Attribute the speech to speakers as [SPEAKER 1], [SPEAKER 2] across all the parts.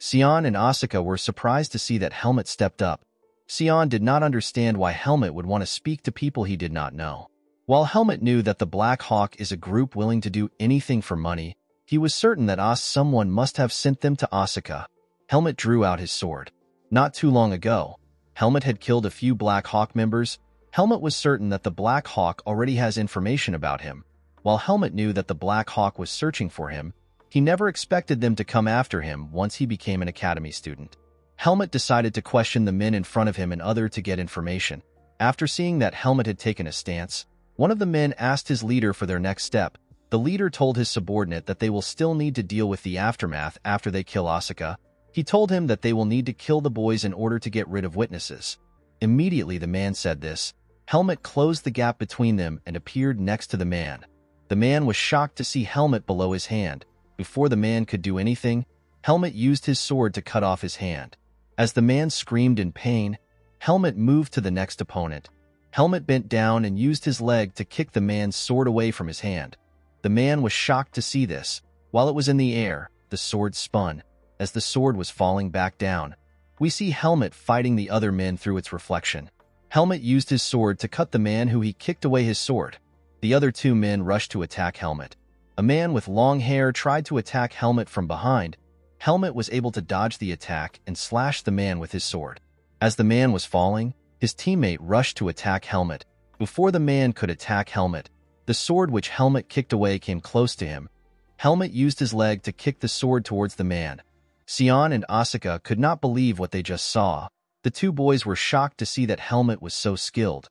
[SPEAKER 1] Sion and Asuka were surprised to see that Helmet stepped up. Sion did not understand why Helmet would want to speak to people he did not know. While Helmet knew that the Black Hawk is a group willing to do anything for money, he was certain that someone must have sent them to Asuka. Helmet drew out his sword. Not too long ago, Helmet had killed a few Black Hawk members. Helmet was certain that the Black Hawk already has information about him. While Helmet knew that the Black Hawk was searching for him, he never expected them to come after him once he became an academy student. Helmet decided to question the men in front of him and other to get information. After seeing that Helmet had taken a stance, one of the men asked his leader for their next step. The leader told his subordinate that they will still need to deal with the aftermath after they kill Asuka. He told him that they will need to kill the boys in order to get rid of witnesses. Immediately the man said this. Helmet closed the gap between them and appeared next to the man. The man was shocked to see Helmet below his hand. Before the man could do anything, Helmet used his sword to cut off his hand. As the man screamed in pain, Helmet moved to the next opponent. Helmet bent down and used his leg to kick the man's sword away from his hand. The man was shocked to see this. While it was in the air, the sword spun. As the sword was falling back down, we see Helmet fighting the other men through its reflection. Helmet used his sword to cut the man who he kicked away his sword. The other two men rushed to attack Helmet. A man with long hair tried to attack Helmet from behind. Helmet was able to dodge the attack and slash the man with his sword. As the man was falling, his teammate rushed to attack Helmet. Before the man could attack Helmet, the sword which Helmet kicked away came close to him. Helmet used his leg to kick the sword towards the man. Sion and Asuka could not believe what they just saw. The two boys were shocked to see that Helmet was so skilled.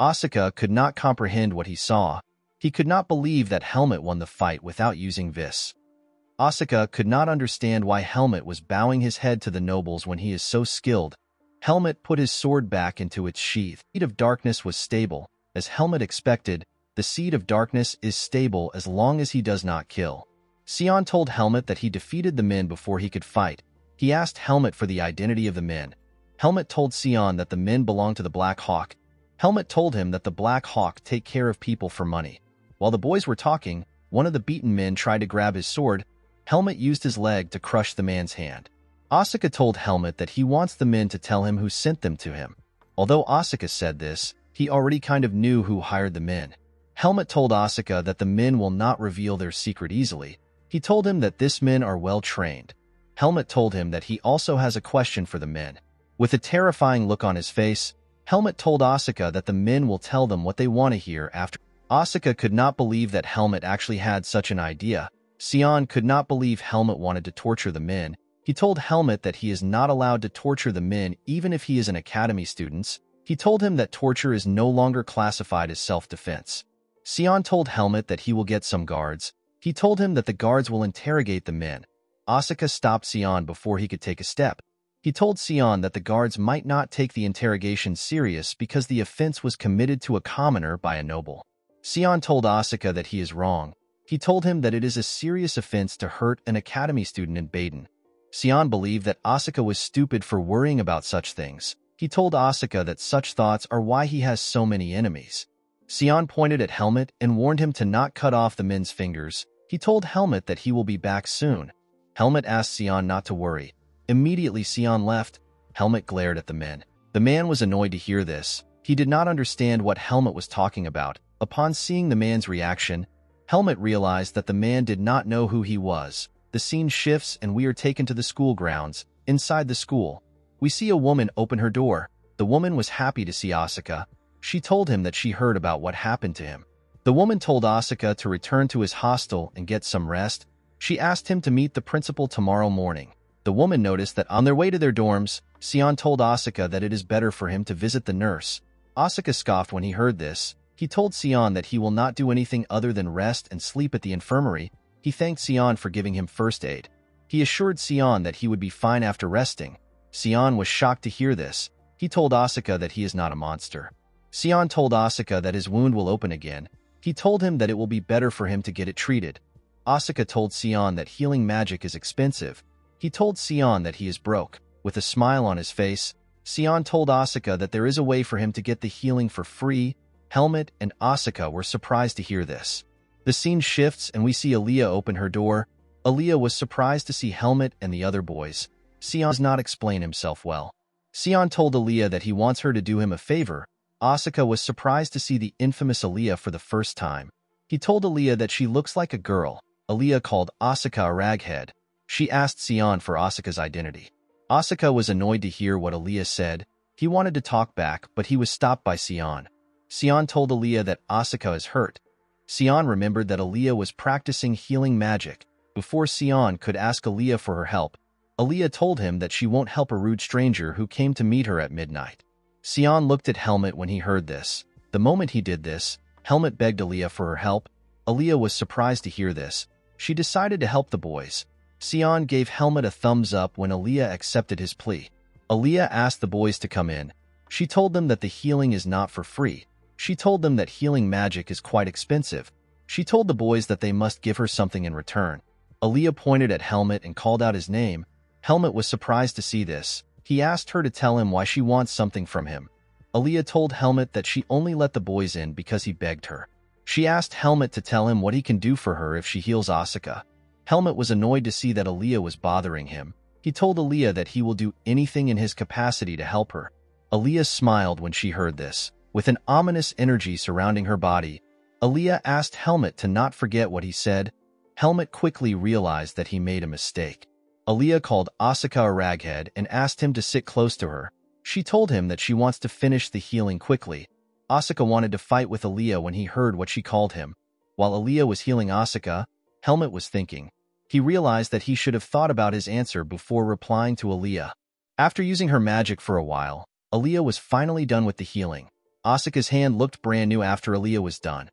[SPEAKER 1] Asuka could not comprehend what he saw. He could not believe that Helmet won the fight without using Vis. Asuka could not understand why Helmet was bowing his head to the nobles when he is so skilled. Helmet put his sword back into its sheath. The Seed of Darkness was stable. As Helmet expected, the Seed of Darkness is stable as long as he does not kill. Sion told Helmet that he defeated the men before he could fight. He asked Helmet for the identity of the men. Helmet told Sion that the men belonged to the Black Hawk. Helmet told him that the Black Hawk take care of people for money. While the boys were talking, one of the beaten men tried to grab his sword. Helmet used his leg to crush the man's hand. Asuka told Helmet that he wants the men to tell him who sent them to him. Although Asuka said this, he already kind of knew who hired the men. Helmet told Asuka that the men will not reveal their secret easily. He told him that these men are well trained. Helmet told him that he also has a question for the men. With a terrifying look on his face, Helmet told Asuka that the men will tell them what they want to hear after. Asuka could not believe that Helmet actually had such an idea. Sion could not believe Helmet wanted to torture the men. He told Helmet that he is not allowed to torture the men even if he is an academy student. He told him that torture is no longer classified as self-defense. Sion told Helmet that he will get some guards. He told him that the guards will interrogate the men. Asuka stopped Sion before he could take a step. He told Sion that the guards might not take the interrogation serious because the offense was committed to a commoner by a noble. Sion told Asuka that he is wrong. He told him that it is a serious offense to hurt an academy student in Baden. Sion believed that Asuka was stupid for worrying about such things. He told Asuka that such thoughts are why he has so many enemies. Sion pointed at Helmet and warned him to not cut off the men's fingers. He told Helmet that he will be back soon. Helmet asked Sion not to worry. Immediately Sion left. Helmet glared at the men. The man was annoyed to hear this. He did not understand what Helmet was talking about. Upon seeing the man's reaction, Helmet realized that the man did not know who he was. The scene shifts and we are taken to the school grounds. Inside the school, we see a woman open her door. The woman was happy to see Asuka. She told him that she heard about what happened to him. The woman told Asuka to return to his hostel and get some rest. She asked him to meet the principal tomorrow morning. The woman noticed that on their way to their dorms, Sion told Asuka that it is better for him to visit the nurse. Asuka scoffed when he heard this. He told Sion that he will not do anything other than rest and sleep at the infirmary. He thanked Sion for giving him first aid. He assured Sion that he would be fine after resting. Sion was shocked to hear this. He told Asuka that he is not a monster. Sion told Asuka that his wound will open again. He told him that it will be better for him to get it treated. Asuka told Sion that healing magic is expensive. He told Sion that he is broke. With a smile on his face, Sion told Asuka that there is a way for him to get the healing for free. Helmet and Asuka were surprised to hear this. The scene shifts and we see Aaliyah open her door. Aaliyah was surprised to see Helmet and the other boys. Sion does not explain himself well. Sion told Aaliyah that he wants her to do him a favor. Asuka was surprised to see the infamous Aaliyah for the first time. He told Aaliyah that she looks like a girl. Aaliyah called Asuka a raghead. She asked Sion for Asuka's identity. Asuka was annoyed to hear what Aaliyah said. He wanted to talk back, but he was stopped by Sion. Sion told Aaliyah that Asuka is hurt. Sion remembered that Aaliyah was practicing healing magic. Before Sion could ask Aaliyah for her help, Aaliyah told him that she won't help a rude stranger who came to meet her at midnight. Sion looked at Helmut when he heard this. The moment he did this, Helmut begged Aaliyah for her help. Aaliyah was surprised to hear this. She decided to help the boys. Sion gave Helmut a thumbs up when Aaliyah accepted his plea. Aaliyah asked the boys to come in. She told them that the healing is not for free. She told them that healing magic is quite expensive. She told the boys that they must give her something in return. Aaliyah pointed at Helmut and called out his name. Helmut was surprised to see this. He asked her to tell him why she wants something from him. Aaliyah told Helmut that she only let the boys in because he begged her. She asked Helmut to tell him what he can do for her if she heals Asuka. Helmut was annoyed to see that Aaliyah was bothering him. He told Aaliyah that he will do anything in his capacity to help her. Aaliyah smiled when she heard this. With an ominous energy surrounding her body, Aaliyah asked Helmut to not forget what he said. Helmut quickly realized that he made a mistake. Aaliyah called Asuka a raghead and asked him to sit close to her. She told him that she wants to finish the healing quickly. Asuka wanted to fight with Aaliyah when he heard what she called him. While Aaliyah was healing Asuka, Helmut was thinking. He realized that he should have thought about his answer before replying to Aaliyah. After using her magic for a while, Aaliyah was finally done with the healing. Asuka's hand looked brand new after Aaliyah was done.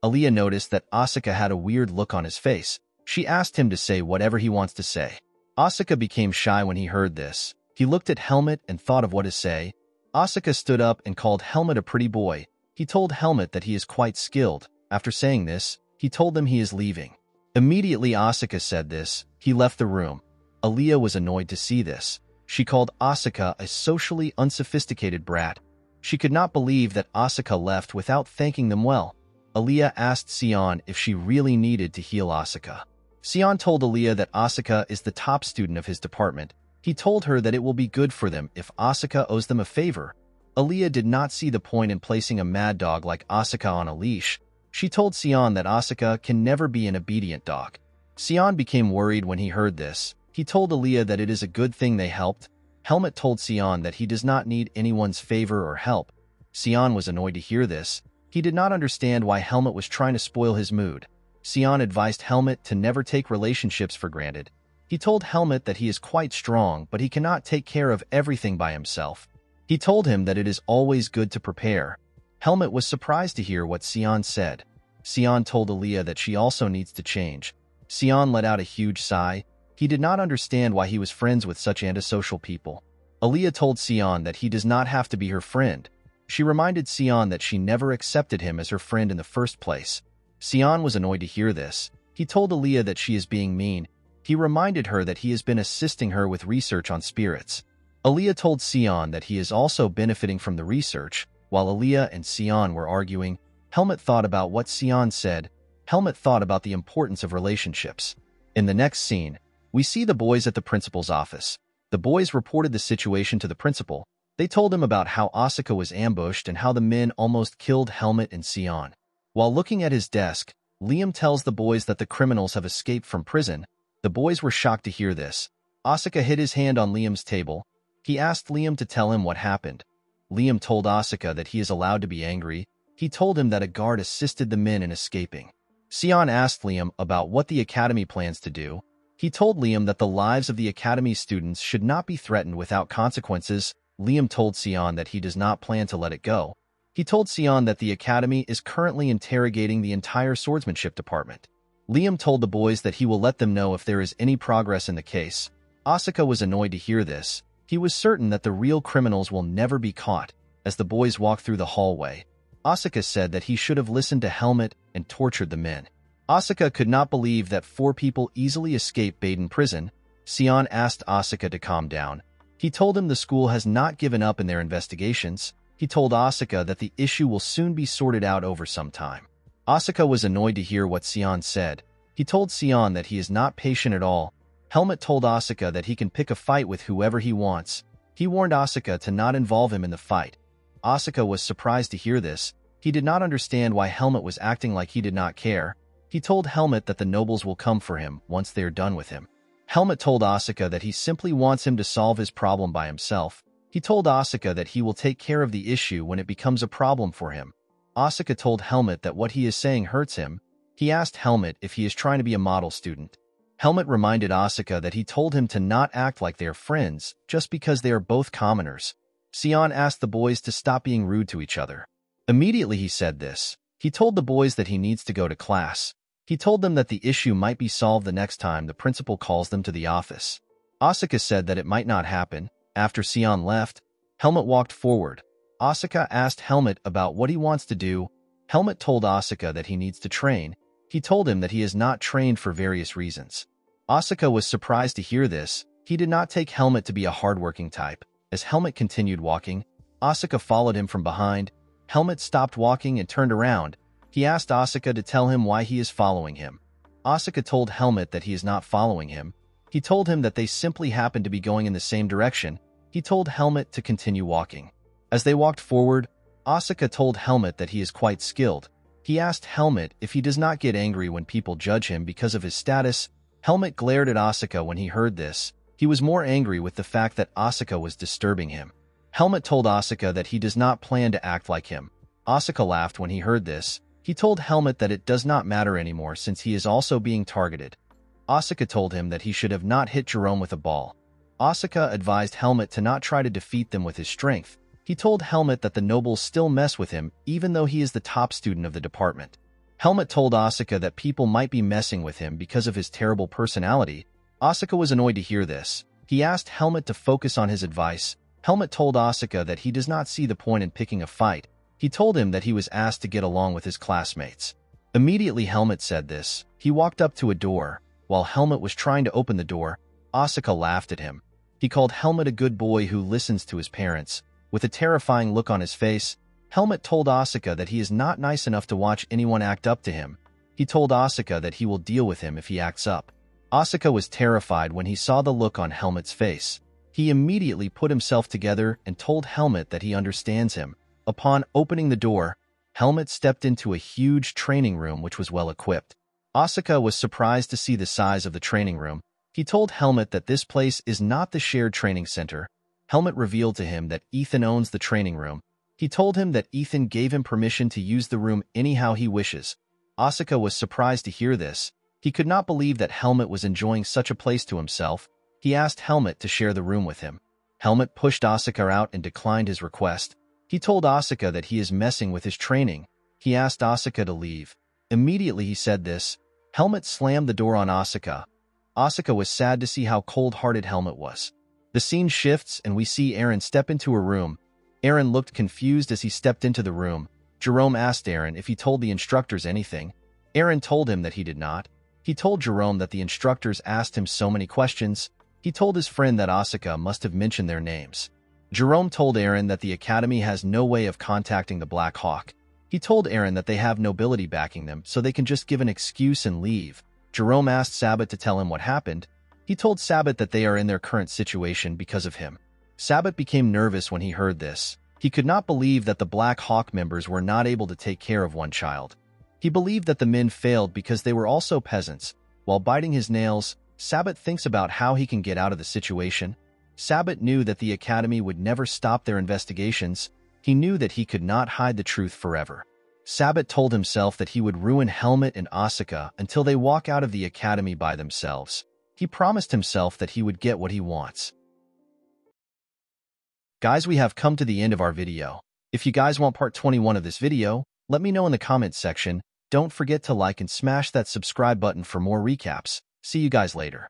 [SPEAKER 1] Aaliyah noticed that Asuka had a weird look on his face. She asked him to say whatever he wants to say. Asuka became shy when he heard this. He looked at Helmut and thought of what to say. Asuka stood up and called Helmut a pretty boy. He told Helmut that he is quite skilled. After saying this, he told them he is leaving. Immediately Asuka said this, he left the room. Aaliyah was annoyed to see this. She called Asuka a socially unsophisticated brat. She could not believe that Asuka left without thanking them well. Aaliyah asked Sion if she really needed to heal Asuka. Sion told Aaliyah that Asuka is the top student of his department. He told her that it will be good for them if Asuka owes them a favor. Aaliyah did not see the point in placing a mad dog like Asuka on a leash. She told Sion that Asuka can never be an obedient dog. Sion became worried when he heard this. He told Aaliyah that it is a good thing they helped. Helmut told Sion that he does not need anyone's favor or help. Sion was annoyed to hear this. He did not understand why Helmut was trying to spoil his mood. Sion advised Helmut to never take relationships for granted. He told Helmut that he is quite strong, but he cannot take care of everything by himself. He told him that it is always good to prepare. Helmut was surprised to hear what Sion said. Sion told Aaliyah that she also needs to change. Sion let out a huge sigh. He did not understand why he was friends with such antisocial people. Aaliyah told Sion that he does not have to be her friend. She reminded Sion that she never accepted him as her friend in the first place. Sion was annoyed to hear this. He told Aaliyah that she is being mean. He reminded her that he has been assisting her with research on spirits. Aaliyah told Sion that he is also benefiting from the research. While Aaliyah and Sion were arguing, Helmut thought about what Sion said. Helmut thought about the importance of relationships. In the next scene, we see the boys at the principal's office. The boys reported the situation to the principal. They told him about how Asuka was ambushed and how the men almost killed Helmut and Sion. While looking at his desk, Liam tells the boys that the criminals have escaped from prison. The boys were shocked to hear this. Asuka hit his hand on Liam's table. He asked Liam to tell him what happened. Liam told Asuka that he is allowed to be angry. He told him that a guard assisted the men in escaping. Sion asked Liam about what the academy plans to do. He told Liam that the lives of the academy students should not be threatened without consequences. Liam told Sion that he does not plan to let it go. He told Sion that the academy is currently interrogating the entire swordsmanship department. Liam told the boys that he will let them know if there is any progress in the case. Asuka was annoyed to hear this. He was certain that the real criminals will never be caught. As the boys walked through the hallway, Asuka said that he should have listened to Helmut and tortured the men. Asuka could not believe that 4 people easily escaped Baden prison. Sion asked Asuka to calm down. He told him the school has not given up in their investigations. He told Asuka that the issue will soon be sorted out over some time. Asuka was annoyed to hear what Sion said. He told Sion that he is not patient at all. Helmut told Asuka that he can pick a fight with whoever he wants. He warned Asuka to not involve him in the fight. Asuka was surprised to hear this. He did not understand why Helmut was acting like he did not care. He told Helmut that the nobles will come for him once they are done with him. Helmut told Asuka that he simply wants him to solve his problem by himself. He told Asuka that he will take care of the issue when it becomes a problem for him. Asuka told Helmut that what he is saying hurts him. He asked Helmut if he is trying to be a model student. Helmut reminded Asuka that he told him to not act like they are friends just because they are both commoners. Sion asked the boys to stop being rude to each other. Immediately he said this. He told the boys that he needs to go to class. He told them that the issue might be solved the next time the principal calls them to the office. Asuka said that it might not happen. After Sion left, Helmut walked forward. Asuka asked Helmut about what he wants to do. Helmut told Asuka that he needs to train. He told him that he is not trained for various reasons. Asuka was surprised to hear this. He did not take Helmut to be a hardworking type. As Helmut continued walking, Asuka followed him from behind. Helmut stopped walking and turned around. He asked Asuka to tell him why he is following him. Asuka told Helmut that he is not following him. He told him that they simply happened to be going in the same direction. He told Helmut to continue walking. As they walked forward, Asuka told Helmut that he is quite skilled. He asked Helmut if he does not get angry when people judge him because of his status. Helmut glared at Asuka when he heard this. He was more angry with the fact that Asuka was disturbing him. Helmut told Asuka that he does not plan to act like him. Asuka laughed when he heard this. He told Helmut that it does not matter anymore since he is also being targeted. Asuka told him that he should have not hit Jerome with a ball. Asuka advised Helmut to not try to defeat them with his strength. He told Helmut that the nobles still mess with him even though he is the top student of the department. Helmut told Asuka that people might be messing with him because of his terrible personality. Asuka was annoyed to hear this. He asked Helmut to focus on his advice. Helmut told Asuka that he does not see the point in picking a fight. He told him that he was asked to get along with his classmates. Immediately Helmut said this. He walked up to a door. While Helmut was trying to open the door, Asuka laughed at him. He called Helmut a good boy who listens to his parents. With a terrifying look on his face, Helmut told Asuka that he is not nice enough to watch anyone act up to him. He told Asuka that he will deal with him if he acts up. Asuka was terrified when he saw the look on Helmut's face. He immediately put himself together and told Helmut that he understands him. Upon opening the door, Helmut stepped into a huge training room which was well equipped. Asuka was surprised to see the size of the training room. He told Helmut that this place is not the shared training center. Helmut revealed to him that Ethan owns the training room. He told him that Ethan gave him permission to use the room anyhow he wishes. Asuka was surprised to hear this. He could not believe that Helmut was enjoying such a place to himself. He asked Helmut to share the room with him. Helmut pushed Asuka out and declined his request. He told Asuka that he is messing with his training. He asked Asuka to leave. Immediately he said this. Helmut slammed the door on Asuka. Asuka was sad to see how cold-hearted Helmut was. The scene shifts and we see Eren step into her room. Eren looked confused as he stepped into the room. Jerome asked Eren if he told the instructors anything. Eren told him that he did not. He told Jerome that the instructors asked him so many questions. He told his friend that Asuka must have mentioned their names. Jerome told Eren that the academy has no way of contacting the Black Hawk. He told Eren that they have nobility backing them, so they can just give an excuse and leave. Jerome asked Sabbat to tell him what happened. He told Sabbat that they are in their current situation because of him. Sabbat became nervous when he heard this. He could not believe that the Black Hawk members were not able to take care of one child. He believed that the men failed because they were also peasants. While biting his nails, Sabbat thinks about how he can get out of the situation. Sabbat knew that the academy would never stop their investigations. He knew that he could not hide the truth forever. Sabbat told himself that he would ruin Helmut and Asuka until they walk out of the academy by themselves. He promised himself that he would get what he wants. Guys, we have come to the end of our video. If you guys want part 21 of this video, let me know in the comments section. Don't forget to like and smash that subscribe button for more recaps. See you guys later.